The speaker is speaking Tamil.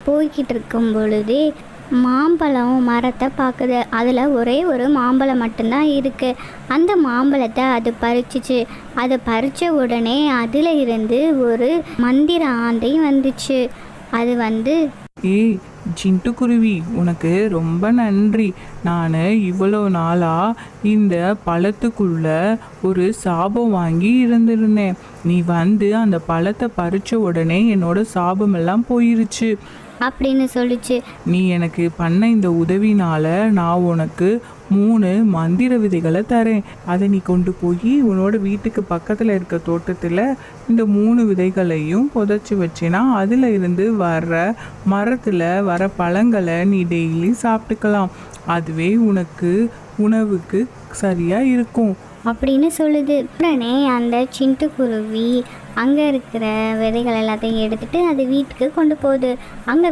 போய்கிட்டு இருக்கும் பொழுதே மாம்பழம் மரத்தை பார்க்குது. அதில் ஒரே ஒரு மாம்பழம் மட்டும்தான் இருக்குது. அந்த மாம்பழத்தை அது பறிச்சிச்சு. அதை பறித்த உடனே அதில் இருந்து ஒரு மந்திர ஆந்தை வந்துச்சு. அது வந்து, ஏய் சிட்டுக்குருவி, உனக்கு ரொம்ப நன்றி. நான் இவ்வளோ நாளாக இந்த பழத்துக்குள்ள ஒரு சாபம் வாங்கி இருந்திருந்தேன். நீ வந்து அந்த பழத்தை பறித்த உடனே என்னோட சாபமெல்லாம் போயிருச்சு அப்படின்னு சொல்லிச்சு. நீ எனக்கு பண்ண இந்த உதவினால நான் உனக்கு 3 மந்திர விதைகளை தரேன். அதை நீ கொண்டு போய் உன்னோட வீட்டுக்கு பக்கத்தில் இருக்க தோட்டத்தில் இந்த 3 விதைகளையும் புதைச்சி வச்சினா அதில் இருந்து வர்ற மரத்தில் வர பழங்களை நீ டெய்லி சாப்பிட்டுக்கலாம். அதுவே உனக்கு உணவுக்கு சரியாக இருக்கும் அப்படின்னு சொல்லுது. உடனே அந்த சிட்டுக்குருவி அங்கே இருக்கிற விதைகள் எல்லாத்தையும் எடுத்துட்டு அது வீட்டுக்கு கொண்டு போகுது. அங்கே